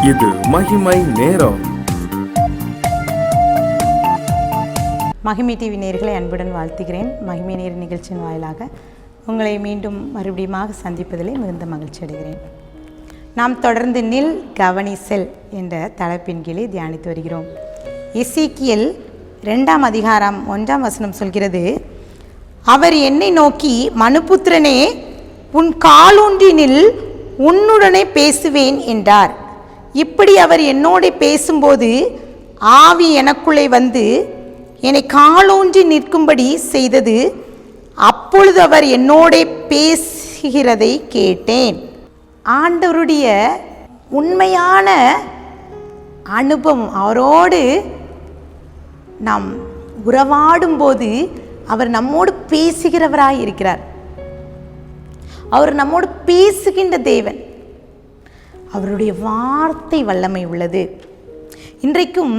இது மகிமை நேரம். மகிமை டிவி நேயர்களை அன்புடன் வாழ்த்துகிறேன். மகிமை நேர நிகழ்ச்சியின் வாயிலாக உங்களை மீண்டும் மறுபடியுமாக சந்திப்பதிலே மிகுந்த மகிழ்ச்சி அடைகிறேன். நாம் தொடர்ந்து நில் கவனி செல் என்ற தலைப்பின் கீழே தியானித்து வருகிறோம். எசேக்கியேல் 2ஆம் அதிகாரம் 1ஆம் வசனம் சொல்கிறது, அவர் என்னை நோக்கி, மனுபுத்திரனே, உன் காலூன்றினில் உன்னுடனே பேசுவேன் என்றார். இப்படி அவர் என்னோட பேசும்போது ஆவி எனக்குள்ளே வந்து என்னை காலூன்றி நிற்கும்படி செய்தது. அப்பொழுது அவர் என்னோட பேசுகிறதை கேட்டேன். ஆண்டவருடைய உண்மையான அனுபவம், அவரோடு நாம் உறவாடும் போது அவர் நம்மோடு பேசுகிறவராய் இருக்கிறார். அவர் நம்மோடு பேசுகின்ற தேவன். அவருடைய வார்த்தை வல்லமை உள்ளது. இன்றைக்கும்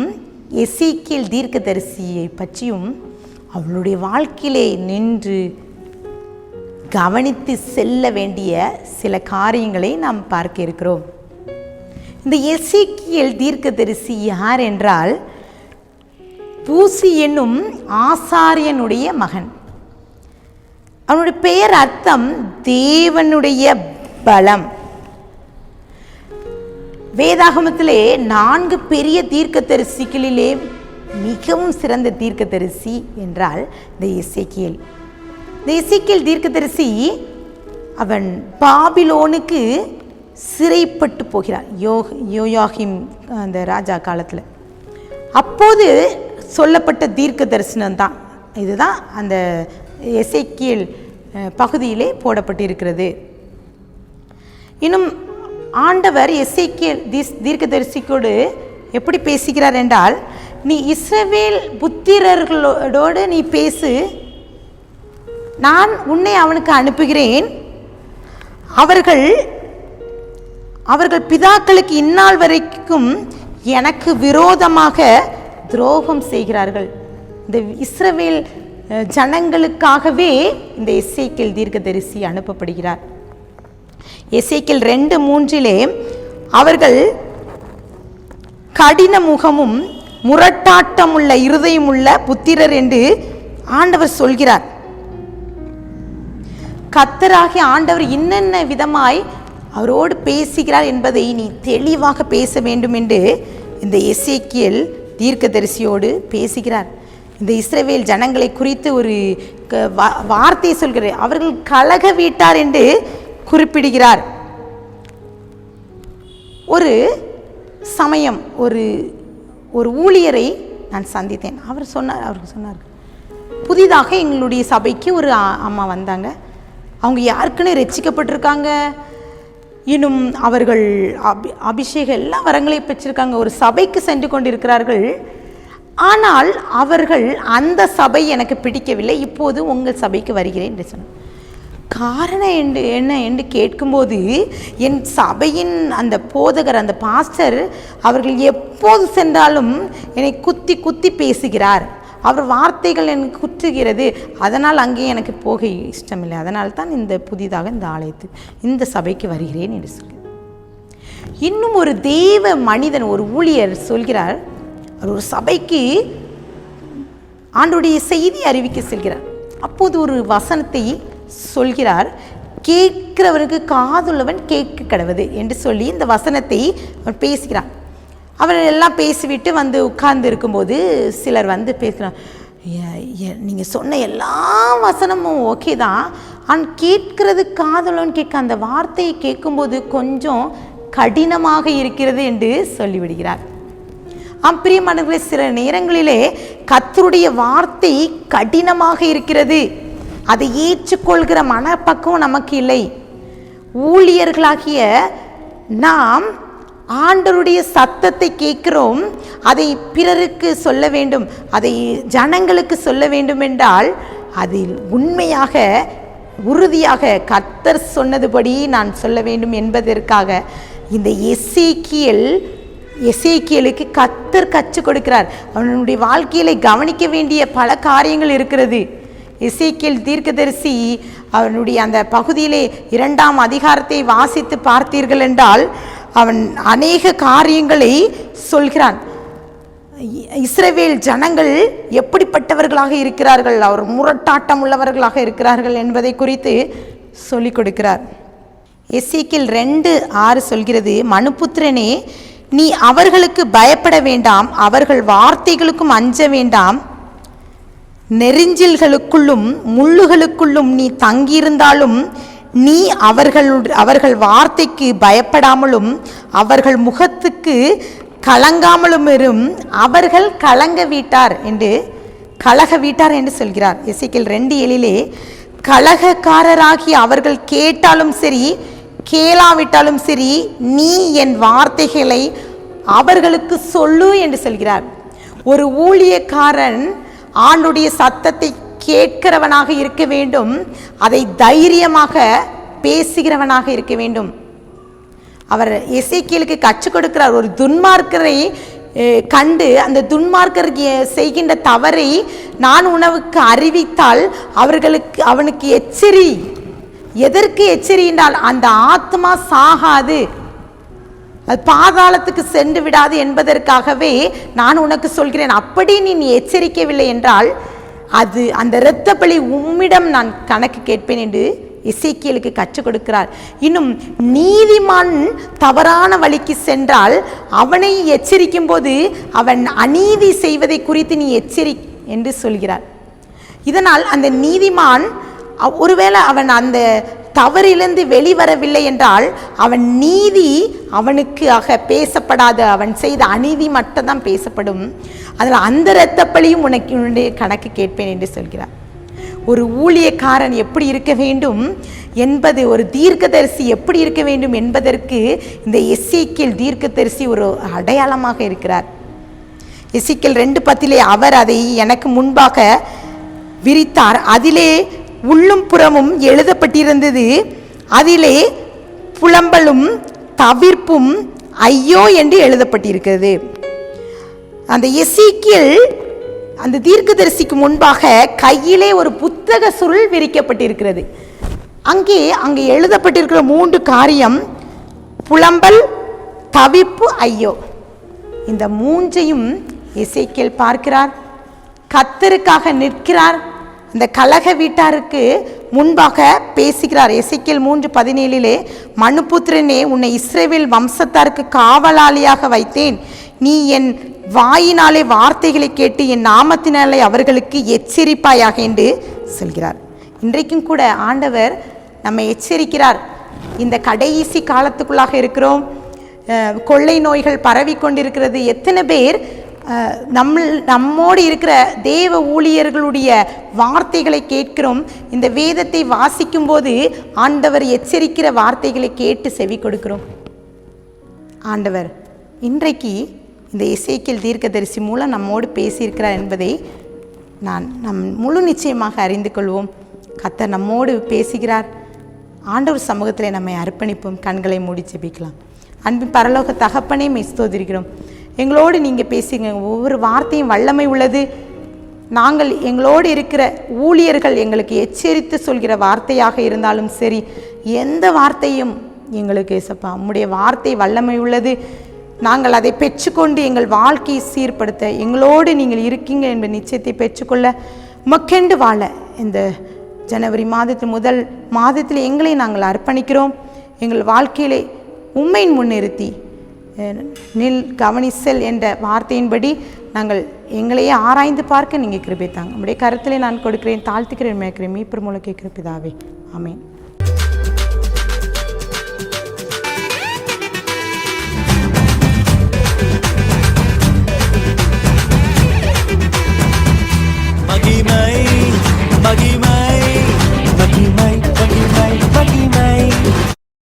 எசேக்கியேல் தீர்க்கதரிசியை பற்றியும் அவளுடைய வாழ்க்கையிலே நின்று கவனித்து செல்ல வேண்டிய சில காரியங்களை நாம் பார்க்க இருக்கிறோம். இந்த எசேக்கியேல் தீர்க்கதரிசி யார் என்றால், பூசி என்னும் ஆசாரியனுடைய மகன். அவனுடைய பெயர் அர்த்தம் தேவனுடைய பலம். வேதாகமத்திலே 4 பெரிய தீர்க்கதரிசிகளிலே மிகவும் சிறந்த தீர்க்கதரிசி என்றால் இந்த எசேக்கியேல். இந்த எசேக்கியேல் தீர்க்கதரிசி அவன் பாபிலோனுக்கு சிறைப்பட்டு போகிறார். யோயாகிம் அந்த ராஜா காலத்தில். அப்போது சொல்லப்பட்ட தீர்க்க தரிசனம் தான் இதுதான் அந்த எசேக்கியேல் பகுதியிலே போடப்பட்டிருக்கிறது. இன்னும் ஆண்டவர் எசேக்கியேல் தீர்க்கதரிசியோடு எப்படி பேசுகிறார் என்றால், நீ இஸ்ரவேல் புத்திரர்களோடு நீ பேசு, நான் உன்னை அவனுக்கு அனுப்புகிறேன். அவர்கள் பிதாக்களுக்கு இந்நாள் வரைக்கும் எனக்கு விரோதமாக துரோகம் செய்கிறார்கள். இந்த இஸ்ரவேல் ஜனங்களுக்காகவே இந்த எசேக்கியேல் தீர்க்கதரிசி அனுப்பப்படுகிறார். எசேக்கியேல் 2:3 அவர்கள் கடின முகமும் முரட்டாட்டமுள்ள இருதயமுள்ள புத்திரர் என்று ஆண்டவர் சொல்கிறார். கர்த்தராகிய ஆண்டவர் என்னென்ன விதமாய் அவரோடு பேசுகிறார் என்பதை நீ தெளிவாக பேச வேண்டும் என்று இந்த எசேக்கியேல் தீர்க்கதரிசியோடு பேசுகிறார். இந்த இஸ்ரவேல் ஜனங்களை குறித்து ஒரு வார்த்தை சொல்கிறார். அவர்கள் கலக வீட்டார் என்று குறிப்பிடுகிறார். ஒரு சமயம் ஒரு ஊழியரை நான் சந்தித்தேன். அவருக்கு சொன்னார், புதிதாக எங்களுடைய சபைக்கு ஒரு அம்மா வந்தாங்க. அவங்க யாருக்குன்னு ரட்சிக்கப்பட்டிருக்காங்க. இன்னும் அவர்கள் அபிஷேகம் எல்லா வரங்களையும் பெற்றிருக்காங்க. ஒரு சபைக்கு சென்று கொண்டிருக்கிறார்கள். ஆனால் அவர்கள் அந்த சபை எனக்கு பிடிக்கவில்லை, இப்போது உங்கள் சபைக்கு வருகிறேன் என்று சொன்னார். காரணம் என்ன என்று கேட்கும்போது, என் சபையின் அந்த போதகர், அந்த பாஸ்டர், அவர்கள் எப்போது சென்றாலும் என்னை குத்தி குத்தி பேசுகிறார். அவர் வார்த்தைகள் எனக்கு குற்றுகிறது. அதனால் அங்கே எனக்கு போக இஷ்டமில்லை. அதனால் தான் புதிதாக இந்த ஆலயத்துக்கு, இந்த சபைக்கு வருகிறேன் என்று சொல்லி. இன்னும் ஒரு தேவ மனிதன், ஒரு ஊழியர் சொல்கிறார், அவர் ஒரு சபைக்கு ஆண்டவருடைய செய்தி அறிவிக்க செல்கிறார். அப்போது ஒரு வசனத்தை சொல்கிறார், கேட்கிறவருக்கு காதுள்ளவன் கேட்க கடவது என்று சொல்லி இந்த வசனத்தை அவர் பேசுகிறார். அவர் எல்லாம் பேசிவிட்டு வந்து உட்கார்ந்து இருக்கும்போது சிலர் வந்து பேசுகிறார், நீங்கள் சொன்ன எல்லா வசனமும் ஓகே தான், ஆனால் கேட்கிறது காதுள்ளவன் கேட்க, அந்த வார்த்தையை கேட்கும்போது கொஞ்சம் கடினமாக இருக்கிறது என்று சொல்லிவிடுகிறார். பிரியமானவர்களே, சில நேரங்களிலே கர்த்தருடைய வார்த்தை கடினமாக இருக்கிறது. அதை ஏற்றுக்கொள்கிற மனப்பக்குவம் நமக்கு இல்லை. ஊழியர்களாகிய நாம் ஆண்டவருடைய சத்தத்தை கேட்கிறோம், அதை பிறருக்கு சொல்ல வேண்டும், அதை ஜனங்களுக்கு சொல்ல வேண்டும் என்றால் அதில் உண்மையாக உறுதியாக கர்த்தர் சொன்னதுபடி நான் சொல்ல வேண்டும் என்பதற்காக இந்த எசேக்கியேலுக்கு கர்த்தர் கற்றுக் கொடுக்கிறார். அவனுடைய வாழ்க்கையில கவனிக்க வேண்டிய பல காரியங்கள் இருக்கிறது. எசேக்கியேல் தீர்க்கதரிசி அவனுடைய அந்த பகுதியிலே 2ஆம் அதிகாரத்தை வாசித்து பார்த்தீர்கள் என்றால் அவன் அநேக காரியங்களை சொல்கிறான். இஸ்ரவேல் ஜனங்கள் எப்படிப்பட்டவர்களாக இருக்கிறார்கள், அவர் முரட்டாட்டம் உள்ளவர்களாக இருக்கிறார்கள் என்பதை குறித்து சொல்லிக் கொடுக்கிறார். எசேக்கியேல் 2:6 சொல்கிறது, மனுபுத்திரனே, நீ அவர்களுக்கு பயப்பட வேண்டாம், அவர்கள் வார்த்தைகளுக்கும் அஞ்ச வேண்டாம். நெரிஞ்சில்களுக்குள்ளும் முள்ளுகளுக்குள்ளும் நீ தங்கியிருந்தாலும் நீ அவர்கள் வார்த்தைக்கு பயப்படாமலும் அவர்கள் முகத்துக்கு கலங்காமலும் அவர்கள் கலங்க வீட்டார் என்று சொல்கிறார். எசேக்கியேல் 2:7 கலகக்காரராகி அவர்கள் கேட்டாலும் சரி கேளாவிட்டாலும் சரி நீ என் வார்த்தைகளை அவர்களுக்கு சொல்லு என்று சொல்கிறார். ஒரு ஊழியக்காரன் ஆண்டுடைய சத்தத்தை கேட்கிறவனாக இருக்க வேண்டும், அதை தைரியமாக பேசுகிறவனாக இருக்க வேண்டும். அவர் எசேக்கியேலுக்கு கற்றுக் கொடுக்கிறார். ஒரு துன்மார்க்கரை கண்டு அந்த துன்மார்க்கர் செய்கின்ற தவறை நான் உனக்கு அறிவித்தால் அவனுக்கு எச்சரி. எதற்கு எச்சரி என்றால் அந்த ஆத்மா சாகாது, அது பாதாளத்துக்கு சென்று விடாது என்பதற்காகவே நான் உனக்கு சொல்கிறேன். அப்படி நீ எச்சரிக்கவில்லை என்றால் அது அந்த இரத்த பலி உம்மிடம் நான் கணக்கு கேட்பேன் என்று எசேக்கியேலுக்கு கற்றுக் கொடுக்கிறார். இன்னும் நீதிமான் தவறான வழிக்கு சென்றால் அவனை எச்சரிக்கும் போது அவன் அநீதி செய்வதை குறித்து நீ எச்சரி என்று சொல்கிறார். இதனால் அந்த நீதிமான் ஒருவேளை அவன் அந்த தவறிலிருந்து வெளிவரவில்லை என்றால் அவன் நீதி அவனுக்கு பேசப்படாத, அவன் செய்த அநீதி மட்டும்தான் பேசப்படும். அதில் அந்த இரத்தப்பழியும் உன்னுடைய கணக்கு கேட்பேன் என்று சொல்கிறார். ஒரு ஊழியக்காரன் எப்படி இருக்க வேண்டும் என்பது, ஒரு தீர்க்கதரிசி எப்படி இருக்க வேண்டும் என்பதற்கு இந்த எசேக்கியேல் தீர்க்கதரிசி ஒரு அடையாளமாக இருக்கிறார். எசேக்கியேல் 2:10 அவர் அதை எனக்கு முன்பாக விரித்தார், அதிலே உள்ளும் புறமும் எழுதப்பட்டிருந்தது, அதிலே புலம்பலும் தவிர்ப்பும் ஐயோ என்று எழுதப்பட்டிருக்கிறது. அந்த எசேக்கியேல் அந்த தீர்க்கதரிசிக்கு முன்பாக கையிலே ஒரு புத்தக சுருள் விரிக்கப்பட்டிருக்கிறது. அங்கே எழுதப்பட்டிருக்கிற 3 காரியம், புலம்பல், தவிப்பு, ஐயோ. இந்த 3ஐயும் எசேக்கியேல் பார்க்கிறார். கர்த்தருக்காக நிற்கிறார். இந்த கலக வீட்டாருக்கு முன்பாக பேசுகிறார். எசேக்கியேல் 3:17 மனுபுத்திரனே, உன்னை இஸ்ரவேல் வம்சத்தாருக்கு காவலாளியாக வைத்தேன், நீ என் வாயினாலே வார்த்தைகளை கேட்டு என் நாமத்தினாலே அவர்களுக்கு எச்சரிப்பாயாக என்று சொல்கிறார். இன்றைக்கும் கூட ஆண்டவர் நம்மை எச்சரிக்கிறார். இந்த கடைசி காலத்துக்குள்ளாக இருக்கிறோம். கொள்ளை நோய்கள் பரவி கொண்டிருக்கிறது. எத்தனை பேர் நம்மோடு இருக்கிற தேவ ஊழியர்களுடைய வார்த்தைகளை கேட்கிறோம். இந்த வேதத்தை வாசிக்கும் போது ஆண்டவர் எச்சரிக்கிற வார்த்தைகளை கேட்டு செவி கொடுக்கிறோம். ஆண்டவர் இன்றைக்கு இந்த எசேக்கியேல் தீர்க்கதரிசி மூலம் நம்மோடு பேசியிருக்கிறார் என்பதை நம் முழு நிச்சயமாக அறிந்து கொள்வோம். கர்த்தர் நம்மோடு பேசுகிறார். ஆண்டவர் சமூகத்தில் நம்மை அர்ப்பணிப்போம். கண்களை மூடி ஜெபிக்கலாம். அன்பின் பரலோக தகப்பனே, ஸ்தோத்திரிக்கிறோம். எங்களோடு நீங்கள் பேசுங்க. ஒவ்வொரு வார்த்தையும் வல்லமை உள்ளது. நாங்கள் எங்களோடு இருக்கிற ஊழியர்கள் எங்களுக்கு எச்சரித்து சொல்கிற வார்த்தையாக இருந்தாலும் சரி, எந்த வார்த்தையும் எங்களுக்கு ஏசப்பா உம்முடைய வார்த்தை வல்லமை உள்ளது. நாங்கள் அதை பெற்றுக்கொண்டு எங்கள் வாழ்க்கையை சீர்படுத்த எங்களோடு நீங்கள் இருக்கீங்க என்ற நிச்சயத்தை பெற்றுக்கொள்ள உமக்கென்று வாழ இந்த ஜனவரி முதல் மாதத்தில் எங்களை நாங்கள் அர்ப்பணிக்கிறோம். எங்கள் வாழ்க்கையிலே உம்மை முன்னிறுத்தி கவனிசல் என்ற வார்த்தையின்படி நாங்கள் எங்களையே ஆராய்ந்து பார்க்க நீங்கள் கிருபை தாங்க. உம்முடைய கருத்திலே நான் கொடுக்கிறேன், தாழ்த்துக்கிறேன், மேற்கிறேன். மீட்பர் மூலம் கேட்கிற பிதாவே, ஆமென்.